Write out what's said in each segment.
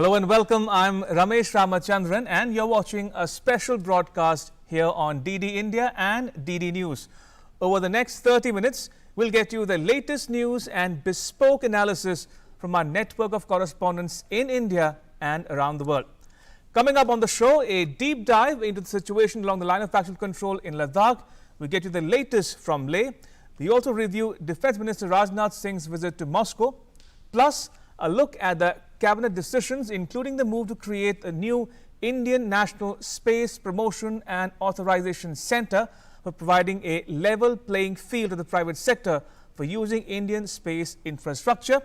Hello and welcome. I'm Ramesh Ramachandran and you're watching a special broadcast here on DD India and DD News. Over the next 30 minutes, we'll get you the latest news and bespoke analysis from our network of correspondents in India and around the world. Coming up on the show, a deep dive into the situation along the line of actual control in Ladakh. We'll get you the latest from Leh. We also review Defence Minister Rajnath Singh's visit to Moscow, plus a look at the cabinet decisions, including the move to create a new Indian National Space Promotion and Authorization Centre for providing a level playing field to the private sector for using Indian space infrastructure,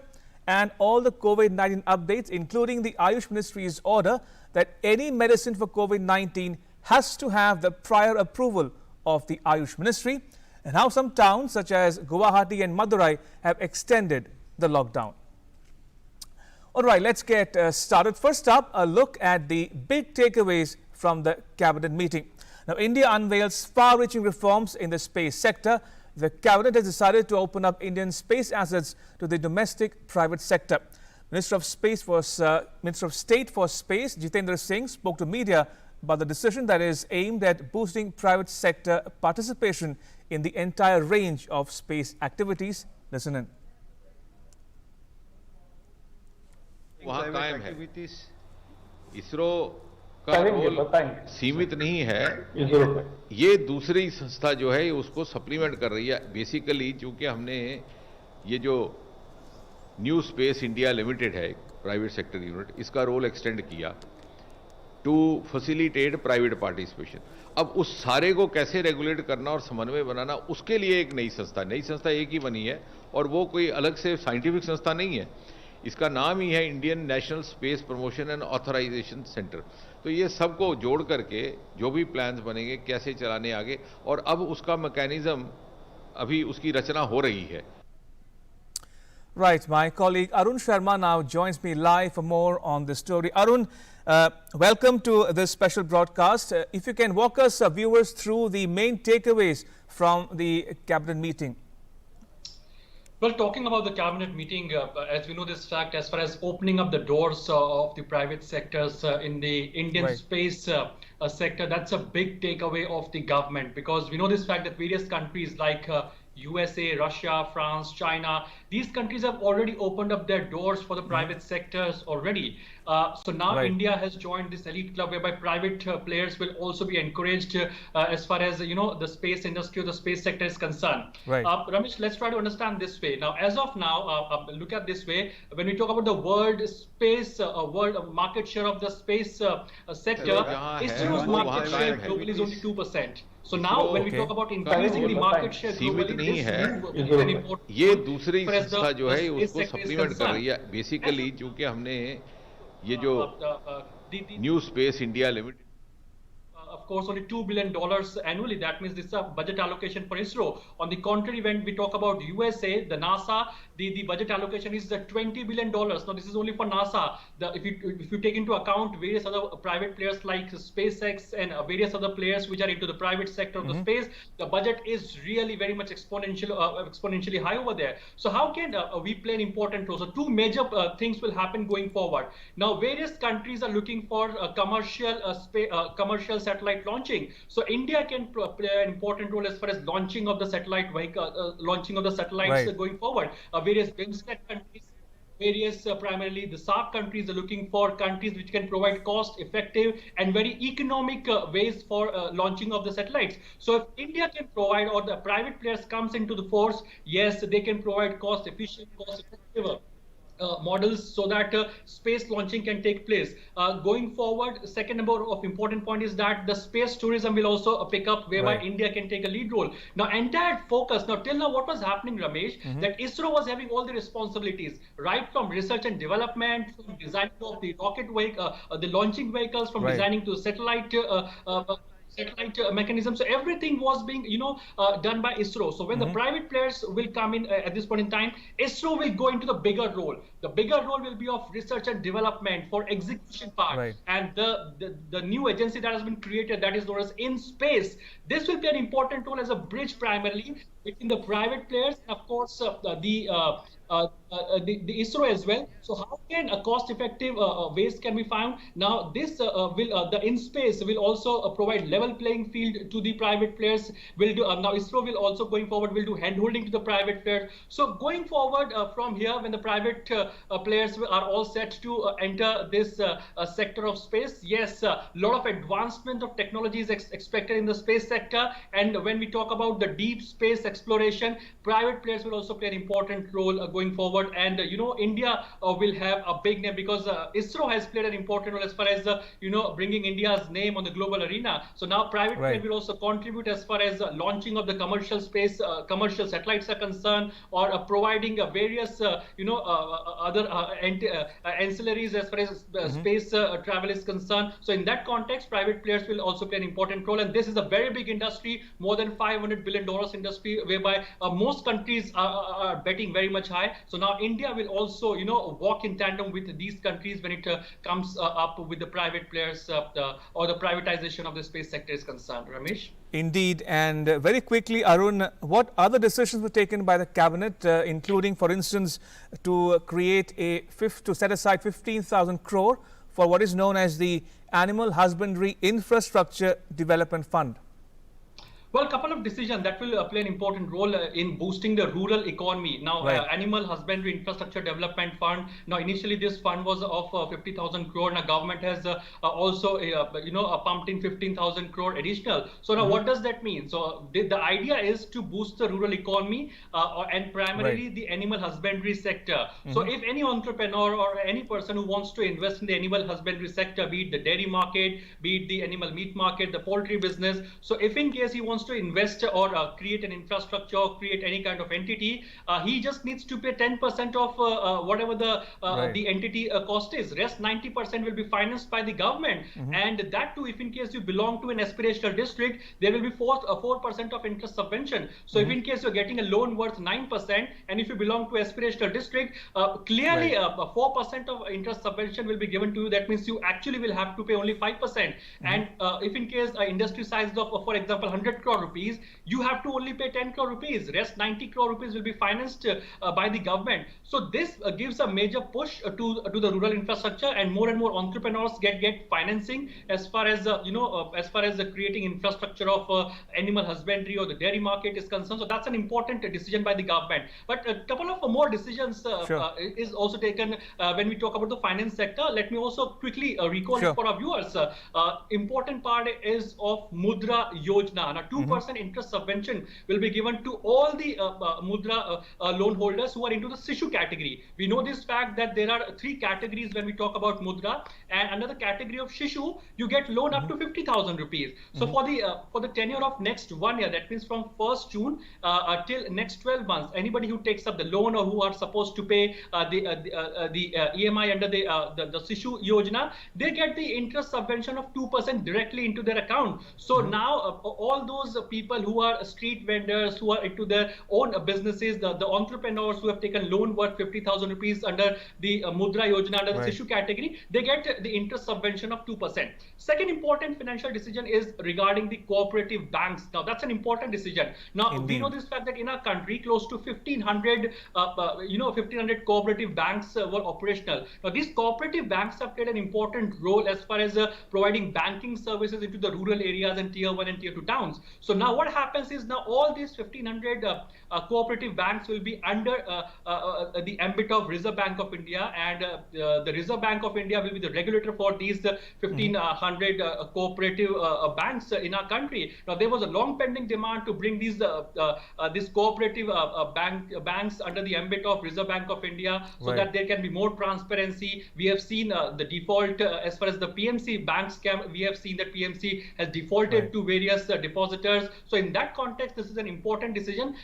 and all the COVID-19 updates, including the Ayush Ministry's order that any medicine for COVID-19 has to have the prior approval of the Ayush Ministry, and how some towns such as Guwahati and Madurai have extended the lockdown. All right, let's get started. First up, a look at the big takeaways from the cabinet meeting. Now, India unveils far-reaching reforms in the space sector. The cabinet has decided to open up Indian space assets to the domestic private sector. Minister of State for Space, Jitendra Singh, spoke to media about the decision that is aimed at boosting private sector participation in the entire range of space activities. Listen in. वहाँ कायम है। इसरो का role सीमित नहीं है, ये दूसरी संस्था जो है उसको सप्लीमेंट कर रही है। बेसिकली चूंकि हमने ये जो न्यू स्पेस इंडिया लिमिटेड है प्राइवेट सेक्टर यूनिट, इसका रोल एक्सटेंड किया टू फैसिलिटेट प्राइवेट पार्टिसिपेशन। अब उस सारे को कैसे रेगुलेट करना और समन्वय बनाना, उसके लिए एक नई संस्था एक ही बनी है और वो कोई अलग से साइंटिफिक संस्था नहीं है। इसका नाम ही है Indian National Space Promotion and Authorisation Centre. तो ये सबको जोड़ करके जो भी प्लान्स बनेंगे कैसे चलाने आगे, और अब उसका मैकेनिज्म अभी उसकी रचना हो रही है। Right, my colleague Arun Sharma now joins me live for more on this story. Arun, welcome to this special broadcast. If you can walk us, viewers, through the main takeaways from the cabinet meeting. Well, talking about the cabinet meeting, as we know this fact, as far as opening up the doors of the private sectors in the Indian space sector, that's a big takeaway of the government, because we know this fact that various countries like USA, Russia, France, China, these countries have already opened up their doors for the private sectors already. So now India has joined this elite club whereby private players will also be encouraged as far as, the space industry or the space sector is concerned. Ramesh, let's try to understand this way. Now, as of now, look at this way. When we talk about the world space, world market share of the space sector, ISRO's market share globally is only 2%. So now when we talk about increasing the market share globally, this move is important. ये दूसरी संस्था जो है उसको supplement कर रही है। Basically चूंकि हमने ये जो new space India limited, of course, only $2 billion annually. That means this is a budget allocation for ISRO. On the contrary, when we talk about USA, the NASA, the budget allocation is $20 billion. Now, this is only for NASA. If you take into account various other private players like SpaceX and various other players which are into the private sector of the space, the budget is really very much exponentially high over there. So how can we play an important role? So two major things will happen going forward. Now, various countries are looking for commercial satellite launching. So India can play an important role as far as launching of the satellite vehicle, launching of the satellites going forward. Various BIMSTEC countries, various primarily the SAARC countries are looking for countries which can provide cost-effective and very economic ways for launching of the satellites. So if India can provide, or the private players comes into the force, yes, they can provide cost-efficient, cost-effective models so that space launching can take place. Going forward, second number of important point is that the space tourism will also pick up, whereby India can take a lead role. Now, entire focus, now till now what was happening, Ramesh, that ISRO was having all the responsibilities, right from research and development, from designing of the rocket vehicle, the launching vehicles, from designing to satellite mechanism. So everything was being, done by ISRO. So when the private players will come in at this point in time, ISRO will go into the bigger role. The bigger role will be of research and development for execution part. And the new agency that has been created, that is known as InSpace, this will play an important role as a bridge primarily between the private players and of course the the ISRO as well. So how can a cost-effective ways can be found? Now this will the in-space will also provide level playing field to the private players. Will do now ISRO will also going forward will do hand-holding to the private players. So going forward from here, when the private players are all set to enter this sector of space, yes, a lot of advancement of technology is expected in the space sector. And when we talk about the deep space exploration, private players will also play an important role going forward. And India will have a big name, because ISRO has played an important role as far as bringing India's name on the global arena. So now private players will also contribute as far as launching of the commercial space, commercial satellites are concerned, or providing various other ancillaries as far as space travel is concerned. So in that context, private players will also play an important role. And this is a very big industry, more than $500 billion industry, whereby most countries are betting very much high. So now India will also walk in tandem with these countries when it comes up with the private players or the privatization of the space sector is concerned. Ramesh? Indeed. And very quickly, Arun, what other decisions were taken by the cabinet, including, for instance, to set aside 15,000 crore for what is known as the Animal Husbandry Infrastructure Development Fund? Well, a couple of decisions that will play an important role in boosting the rural economy. Now, Animal Husbandry Infrastructure Development Fund. Now, initially this fund was of 50,000 crore. Now, government has also pumped in 15,000 crore additional. So now, what does that mean? So the idea is to boost the rural economy and primarily the animal husbandry sector. So if any entrepreneur or any person who wants to invest in the animal husbandry sector, be it the dairy market, be it the animal meat market, the poultry business. So if in case he wants to invest or create an infrastructure or create any kind of entity, he just needs to pay 10% of whatever the entity cost is. Rest 90% will be financed by the government. And that too, if in case you belong to an aspirational district, there will be 4% of interest subvention. So if in case you're getting a loan worth 9%, and if you belong to aspirational district, clearly 4% of interest subvention will be given to you. That means you actually will have to pay only 5%. And if in case industry size of, for example, 100 crore rupees, you have to only pay 10 crore rupees. Rest 90 crore rupees will be financed by the government. So this gives a major push to the rural infrastructure, and more entrepreneurs get financing as far as creating infrastructure of animal husbandry or the dairy market is concerned. So that's an important decision by the government. But a couple of more decisions is also taken when we talk about the finance sector. Let me also quickly recall it for our viewers. Important part is of Mudra Yojana. Now, 2% interest subvention will be given to all the Mudra loan holders who are into the Sishu category. We know this fact that there are 3 categories when we talk about Mudra, and under the category of Shishu, you get loan up to 50,000 rupees. So for the tenure of next 1 year, that means from 1st June till next 12 months, anybody who takes up the loan or who are supposed to pay the EMI under the Sishu Yojana, they get the interest subvention of 2% directly into their account. So now all those people who are street vendors, who are into their own businesses, the entrepreneurs who have taken loan worth 50,000 rupees under the Mudra Yojana under the Sishu category, they get the interest subvention of 2%. Second important financial decision is regarding the cooperative banks. Now that's an important decision. Now we know this fact that in our country close to 1,500 cooperative banks were operational. Now these cooperative banks have played an important role as far as providing banking services into the rural areas and tier 1 and tier 2 towns. So now what happens is now all these 1,500 cooperative banks will be under the ambit of Reserve Bank of India, and the Reserve Bank of India will be the regulator for these 1,500 cooperative banks in our country. Now there was a long pending demand to bring these cooperative banks under the ambit of Reserve Bank of India, so that there can be more transparency. We have seen the default as far as the PMC banks we have seen that PMC has defaulted to various depositors. So in that context, this is an important decision.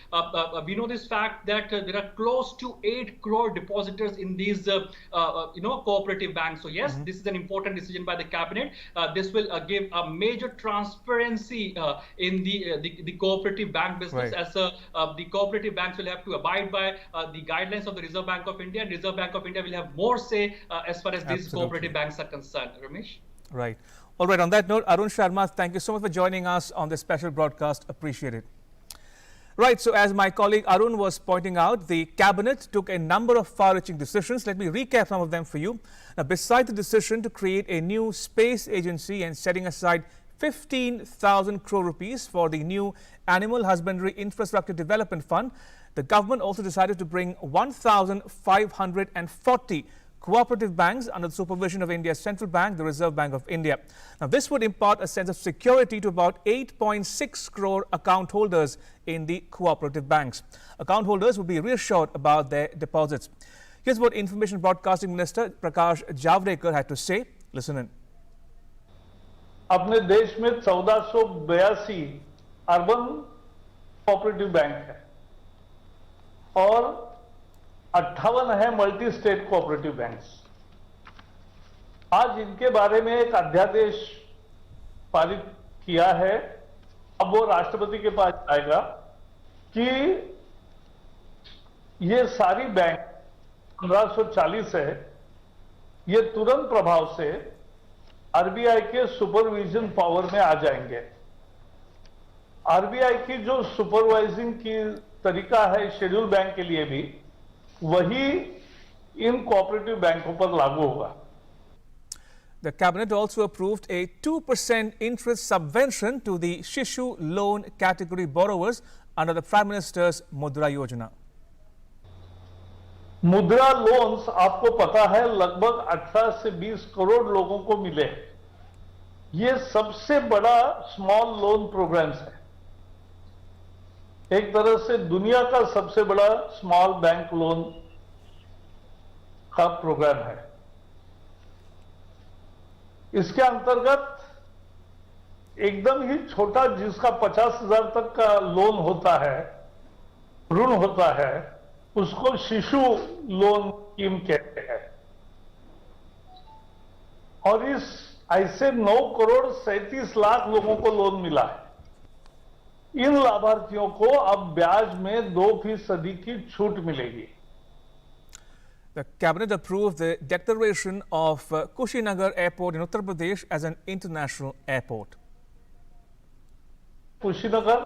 We know this fact that there are close to 8 crore depositors in these cooperative banks. So yes, this is an important decision by the cabinet. This will give a major transparency in the cooperative bank business, as the cooperative banks will have to abide by the guidelines of the Reserve Bank of India, and Reserve Bank of India will have more say as far as these cooperative banks are concerned. Ramesh? Right. All right. On that note, Arun Sharma, thank you so much for joining us on this special broadcast. Appreciate it. Right, so as my colleague Arun was pointing out, the cabinet took a number of far-reaching decisions. Let me recap some of them for you. Now, besides the decision to create a new space agency and setting aside 15,000 crore rupees for the new Animal Husbandry Infrastructure Development Fund, the government also decided to bring 1,540 cooperative banks under the supervision of India's central bank, the Reserve Bank of India. Now, this would impart a sense of security to about 8.6 crore account holders in the cooperative banks. Account holders will be reassured about their deposits. Here's what Information Broadcasting Minister Prakash Javadekar had to say. Listen in. अपने देश में 1482 urban cooperative bank है और 58 है multi state cooperative banks. आज इनके बारे में एक अध्यादेश पारित किया है। अब वो राष्ट्रपति के पास आएगा कि ये सारी बैंक 1540 है, ये तुरंत प्रभाव से आरबीआई के सुपरविजन पावर में आ जाएंगे। आरबीआई की जो सुपरवाइजिंग की तरीका है शेड्यूल बैंक के लिए भी वही इन कोऑपरेटिव बैंकों पर लागू होगा। The cabinet also approved a 2% interest subvention to the Shishu loan category borrowers under the Prime Minister's Mudra Yojana. मुद्रा लोन्स आपको पता है लगभग 18 से 20 करोड़ लोगों को मिले। ये सबसे बड़ा स्मॉल लोन प्रोग्राम्स है। एक तरह से दुनिया का सबसे बड़ा स्मॉल बैंक लोन का प्रोग्राम है। इसके अंतर्गत एकदम ही छोटा जिसका 50,000 तक का लोन होता है, ऋण होता है, उसको शिशु लोन स्कीम कहते हैं और इस ऐसे 9 करोड़ 37 लाख लोगों को लोन मिला है। इन लाभार्थियों को अब ब्याज में 2% की छूट मिलेगी। The cabinet approved the declaration of Kushinagar Airport in Uttar Pradesh as an international airport. Kushinagar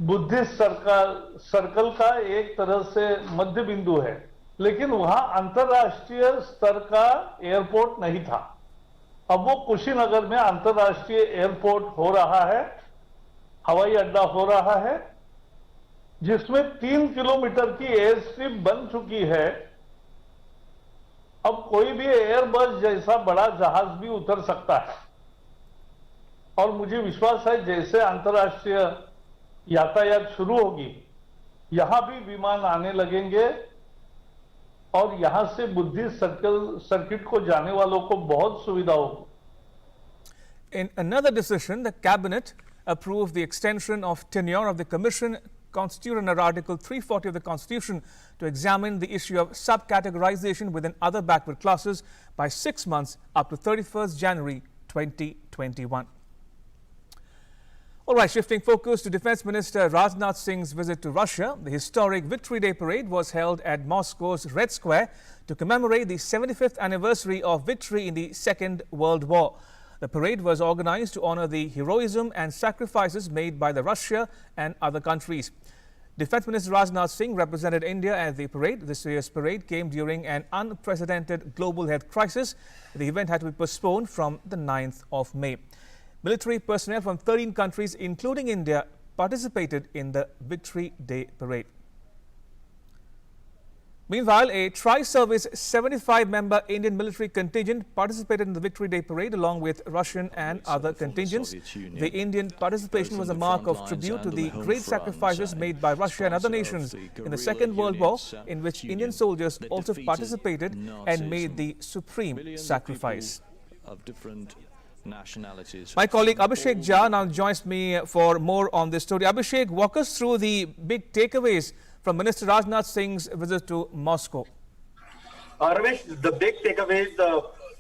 Buddhist circle का एक तरह से मध्य बिंदु है, लेकिन वहां अंतर्राष्ट्रीय स्तर का एयरपोर्ट नहीं था। अब वो कुशीनगर में अंतर्राष्ट्रीय एयरपोर्ट हो रहा है, हवाई अड्डा हो रहा है, जिसमें 3 किलोमीटर की एयर स्ट्रिप बन चुकी है। अब कोई भी एयरबस जैसा बड़ा जहाज भी उतर सकता है और मुझे विश्वास है जैसे अंतर्राष्ट्रीय यातायात शुरू होगी, यहां भी विमान आने लगेंगे और यहां से बुद्धिस्ट सर्किट को जाने वालों को बहुत सुविधा होगी। In another decision, the cabinet approved the extension of tenure of the commission constituted under Article 340 of the Constitution to examine the issue of subcategorization within other backward classes by 6 months up to 31st January 2021. All right, shifting focus to Defense Minister Rajnath Singh's visit to Russia. The historic Victory Day parade was held at Moscow's Red Square to commemorate the 75th anniversary of victory in the Second World War. The parade was organized to honor the heroism and sacrifices made by the Russia and other countries. Defense Minister Rajnath Singh represented India at the parade. This year's parade came during an unprecedented global health crisis. The event had to be postponed from the 9th of May. Military personnel from 13 countries, including India, participated in the Victory Day parade. Meanwhile, a tri-service 75-member Indian military contingent participated in the Victory Day parade along with Russian and other contingents. The Indian participation was a mark of tribute to the great sacrifices made by Russia and other nations in the Second World War, in which Indian soldiers also participated and made the supreme sacrifice. My colleague Abhishek Jha now joins me for more on this story. Abhishek, walk us through the big takeaways from Minister Rajnath Singh's visit to Moscow. Ramesh, the big takeaways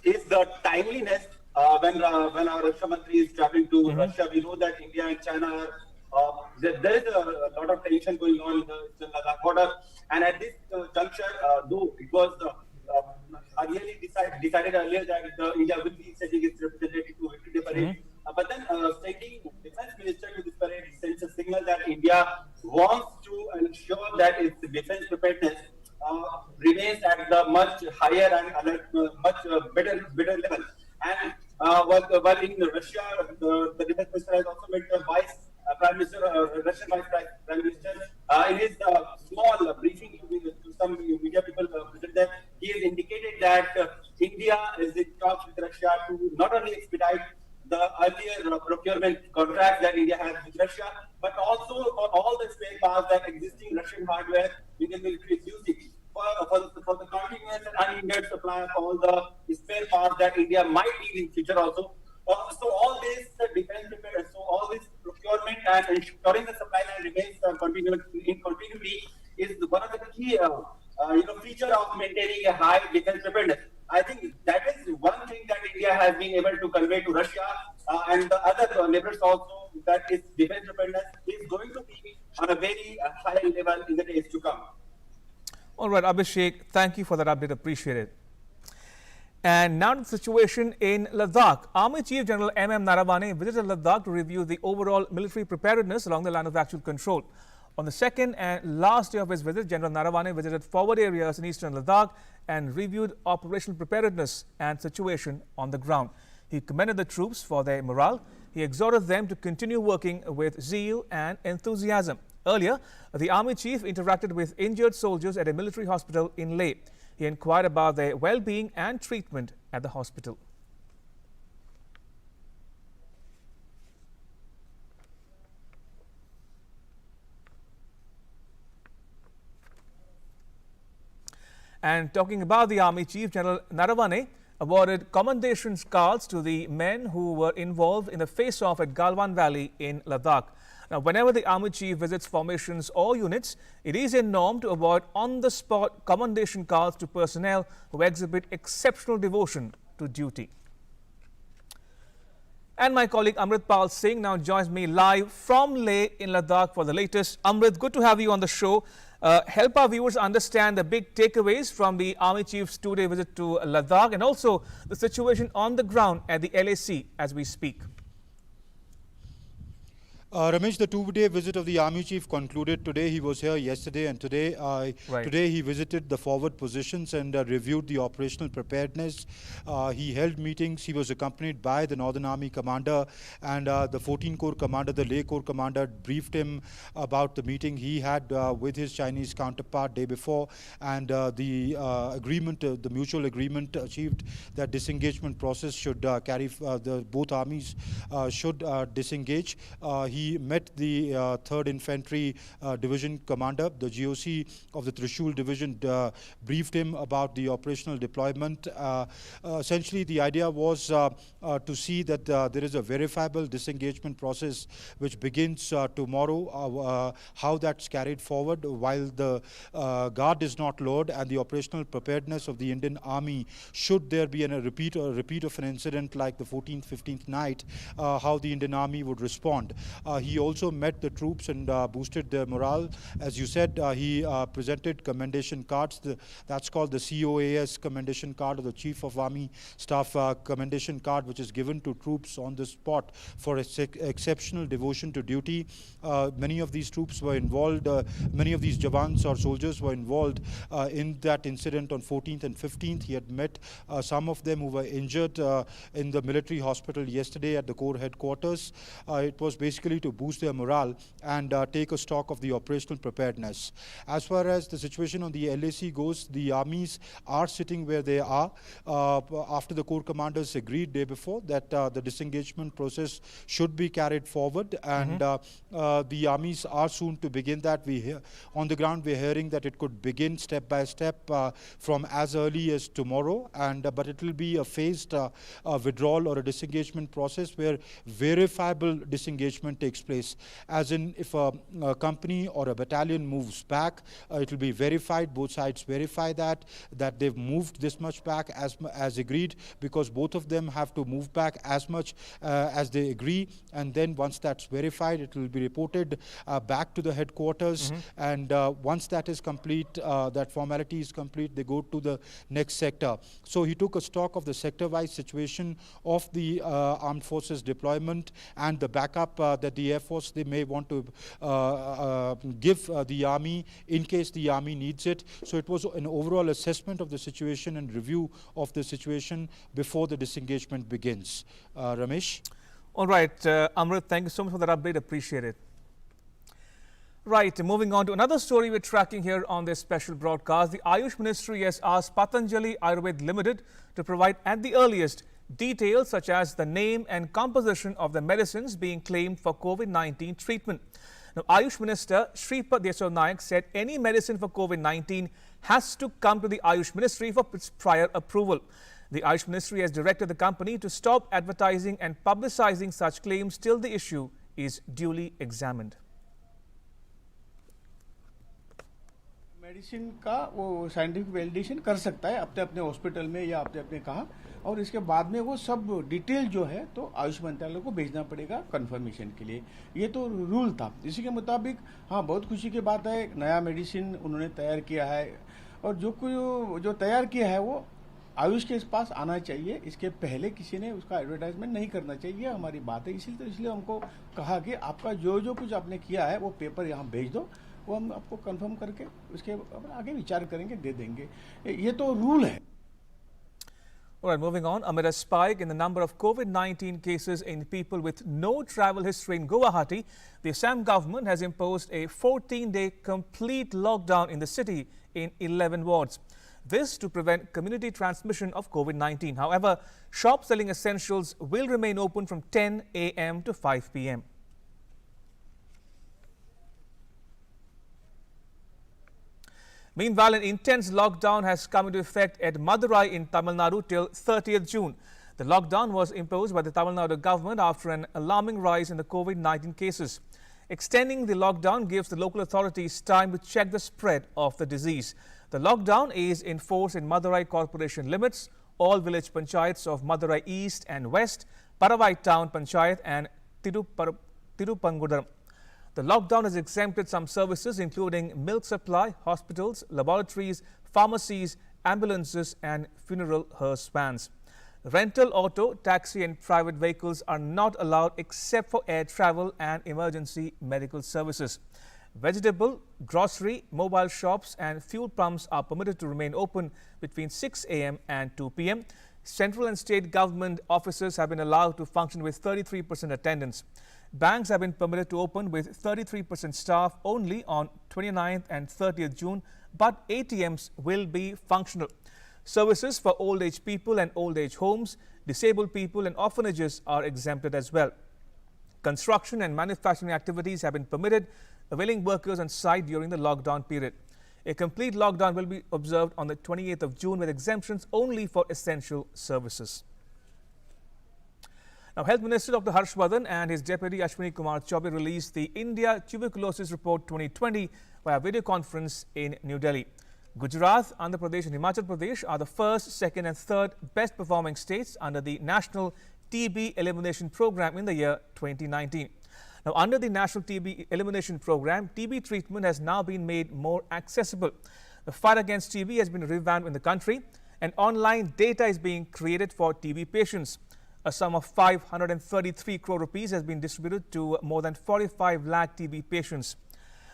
is the timeliness when our Raksha Mantri is traveling to Russia. We know that India and China, there is a lot of tension going on in the Ladakh border. And at this juncture, though it was really decided earlier that India will be sending its representative to Victory Day Parade, but then sending defense Defense Minister to this parade sends a signal that India wants to ensure that its defense preparedness remains at the much higher and much better level. And while in Russia, the defense minister has also met the Prime Minister, Russian Prime Minister, in his small briefing to some media people present there, he has indicated that India is in talks with Russia to not only expedite the earlier procurement contract that India has with Russia, but also for all the spare parts that existing Russian hardware Indian military is using. For the continuous and unhindered supply of all the spare parts that India might need in future also. So all this defense preparedness, so all this procurement and ensuring the supply line remains continuity is one of the key feature of maintaining a high defense preparedness. I think that is one thing that India has been able to convey to Russia and the other neighbors also, that its defense preparedness is going to be on a very high level in the days to come. All right, Abhishek, thank you for that update. Appreciate it. And now to the situation in Ladakh. Army Chief General M.M. Narawane visited Ladakh to review the overall military preparedness along the line of actual control. On the second and last day of his visit, General Narawane visited forward areas in eastern Ladakh and reviewed operational preparedness and situation on the ground. He commended the troops for their morale. He exhorted them to continue working with zeal and enthusiasm. Earlier, the Army Chief interacted with injured soldiers at a military hospital in Leh. He inquired about their well-being and treatment at the hospital. And talking about the Army Chief, General Narawane awarded commendation cards to the men who were involved in the face-off at Galwan Valley in Ladakh. Now, whenever the Army Chief visits formations or units, it is a norm to award on-the-spot commendation cards to personnel who exhibit exceptional devotion to duty. And my colleague Amritpal Singh now joins me live from Leh in Ladakh for the latest. Amrit, good to have you on the show. Help our viewers understand the big takeaways from the Army Chief's two-day visit to Ladakh and also the situation on the ground at the LAC as we speak. Ramesh, the two-day visit of the Army Chief concluded today. He was here yesterday and today. Today he visited the forward positions and reviewed the operational preparedness. He held meetings. He was accompanied by the Northern Army Commander and the 14 Corps Commander, the Leh Corps Commander, briefed him about the meeting he had with his Chinese counterpart day before, and the agreement, the mutual agreement achieved that disengagement process should both armies should disengage. He met the 3rd Infantry Division Commander, the GOC of the Trishul Division, briefed him about the operational deployment. Essentially, the idea was to see that there is a verifiable disengagement process which begins tomorrow, how that's carried forward while the guard is not lowered, and the operational preparedness of the Indian Army, should there be a repeat of an incident like the 14th, 15th night, how the Indian Army would respond. He also met the troops and boosted their morale. As you said, he presented commendation cards. That's called the COAS commendation card, or the Chief of Army Staff commendation card, which is given to troops on the spot for exceptional devotion to duty. Many of these troops were involved, many of these Jawans or soldiers were involved in that incident on 14th and 15th. He had met some of them who were injured in the military hospital yesterday at the Corps headquarters. It was basically to boost their morale and take a stock of the operational preparedness. As far as the situation on the LAC goes, the armies are sitting where they are after the Corps commanders agreed day before that the disengagement process should be carried forward, and the armies are soon to begin that. On the ground we're hearing that it could begin step by step from as early as tomorrow, and but it will be a phased withdrawal or a disengagement process where verifiable disengagement takes place. As in, if a company or a battalion moves back, it will be verified, both sides verify that they've moved this much back as agreed, because both of them have to move back as much as they agree, and then once that's verified, it will be reported back to the headquarters, and once that is complete, that formality is complete, they go to the next sector. So he took a stock of the sector-wise situation of the armed forces deployment and the backup that that the Air Force, they may want to give the Army in case the Army needs it. So it was an overall assessment of the situation and review of the situation before the disengagement begins. Ramesh? All right, Amrit, thank you so much for that update. Appreciate it. Right, moving on to another story we're tracking here on this special broadcast. The Ayush Ministry has asked Patanjali Ayurved Limited to provide at the earliest details such as the name and composition of the medicines being claimed for COVID-19 treatment. Now, Ayush Minister Shripad Yeso Naik said any medicine for COVID-19 has to come to the Ayush Ministry for its prior approval. The Ayush Ministry has directed the company to stop advertising and publicizing such claims till the issue is duly examined. Medicine का वो scientific validation कर सकता है अपने अपने hospital में या अपने अपने कहा, और इसके बाद में वो सब डिटेल जो है तो आयुष मंत्रालय को भेजना पड़ेगा कंफर्मेशन के लिए. ये तो रूल था. इसी के मुताबिक हाँ, बहुत खुशी की बात है, नया मेडिसिन उन्होंने तैयार किया है और जो तैयार किया है वो आयुष के पास आना चाहिए. इसके पहले किसी ने उसका एडवर्टाइजमेंट नहीं करना चाहिए. हमारी बात है, इसलिए हमको कहा कि आपका जो कुछ आपने किया है वो पेपर यहाँ भेज दो, वो हम आपको कंफर्म करके उसके आगे विचार करेंगे, दे देंगे. ये तो रूल है. All right, moving on. Amid a spike in the number of COVID-19 cases in people with no travel history in Guwahati, the Assam government has imposed a 14-day complete lockdown in the city in 11 wards. This to prevent community transmission of COVID-19. However, shops selling essentials will remain open from 10 a.m. to 5 p.m. Meanwhile, an intense lockdown has come into effect at Madurai in Tamil Nadu till 30th June. The lockdown was imposed by the Tamil Nadu government after an alarming rise in the COVID-19 cases. Extending the lockdown gives the local authorities time to check the spread of the disease. The lockdown is in force in Madurai Corporation limits, all village panchayats of Madurai East and West, Paravai Town Panchayat and Tirupangudaram. The lockdown has exempted some services including milk supply, hospitals, laboratories, pharmacies, ambulances and funeral hearse vans. Rental, auto, taxi and private vehicles are not allowed except for air travel and emergency medical services. Vegetable, grocery, mobile shops and fuel pumps are permitted to remain open between 6 a.m. and 2 p.m. Central and state government offices have been allowed to function with 33% attendance. Banks have been permitted to open with 33% staff only on 29th and 30th June, but ATMs will be functional. Services for old age people and old age homes, disabled people and orphanages are exempted as well. Construction and manufacturing activities have been permitted, availing workers on site during the lockdown period. A complete lockdown will be observed on the 28th of June with exemptions only for essential services. Now, Health Minister Dr. Harshvardhan and his Deputy Ashwini Kumar Chaubey released the India Tuberculosis Report 2020 via video conference in New Delhi. Gujarat, Andhra Pradesh and Himachal Pradesh are the first, second and third best performing states under the National TB Elimination Program in the year 2019. Now, under the National TB Elimination Program, TB treatment has now been made more accessible. The fight against TB has been revamped in the country and online data is being created for TB patients. A sum of 533 crore rupees has been distributed to more than 45 lakh TB patients.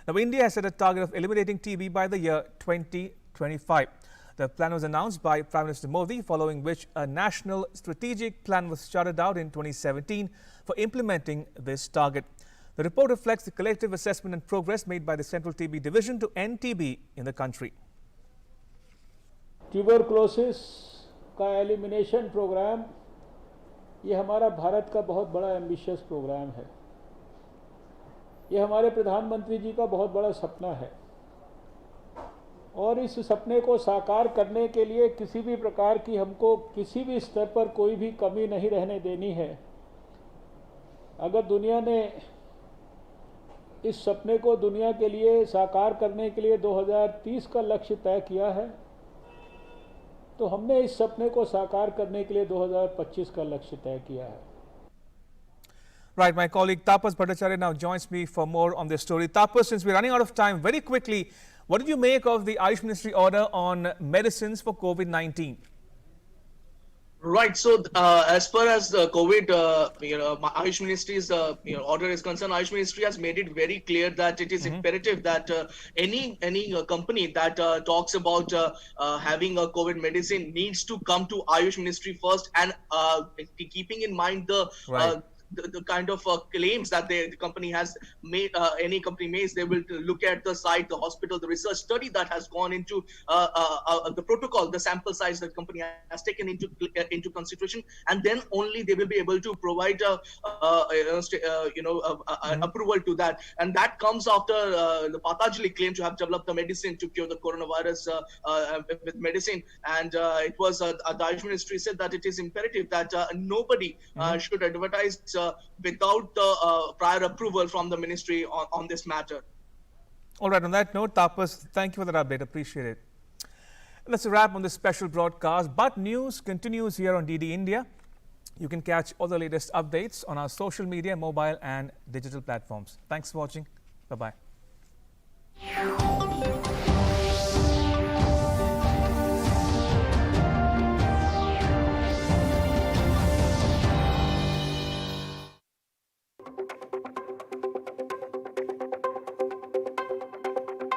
Now, India has set a target of eliminating TB by the year 2025. The plan was announced by Prime Minister Modi, following which a national strategic plan was started out in 2017 for implementing this target. The report reflects the collective assessment and progress made by the Central TB Division to end TB in the country. Tuberculosis का elimination programme ये हमारा भारत का बहुत बड़ा ambitious programme है. ये हमारे प्रधानमंत्री जी का बहुत बड़ा सपना है और इस सपने को साकार करने के लिए किसी भी प्रकार की हमको किसी भी स्तर पर कोई भी कमी नहीं रहने देनी है. अगर दुनिया ने इस सपने को दुनिया के लिए साकार करने के लिए 2030 का लक्ष्य तय किया है, तो हमने इस सपने को साकार करने के लिए 2025 का लक्ष्य तय किया है. Right, my colleague Tapas Bhattacharya now joins me for more on this story. Tapas, since we're running out of time, very quickly, what did you make of the Ayush Ministry order on medicines for COVID-19? Right. So, as far as the COVID, Ayush Ministry's order is concerned, Ayush Ministry has made it very clear that it is imperative that any company that talks about having a COVID medicine needs to come to Ayush Ministry first, and keeping in mind the kind of claims that the company has made, any company makes, they will look at the site, the hospital, the research study that has gone into the protocol, the sample size that the company has taken into consideration, and then only they will be able to provide approval to that. And that comes after the Patanjali claim to have developed the medicine to cure the coronavirus with medicine, and it was the Ayush Ministry said that it is imperative that nobody should advertise without the prior approval from the ministry on this matter. All right, on that note, Tapas, thank you for that update. Appreciate it. That's a wrap on this special broadcast, but news continues here on DD India. You can catch all the latest updates on our social media, mobile and digital platforms. Thanks for watching. Bye-bye.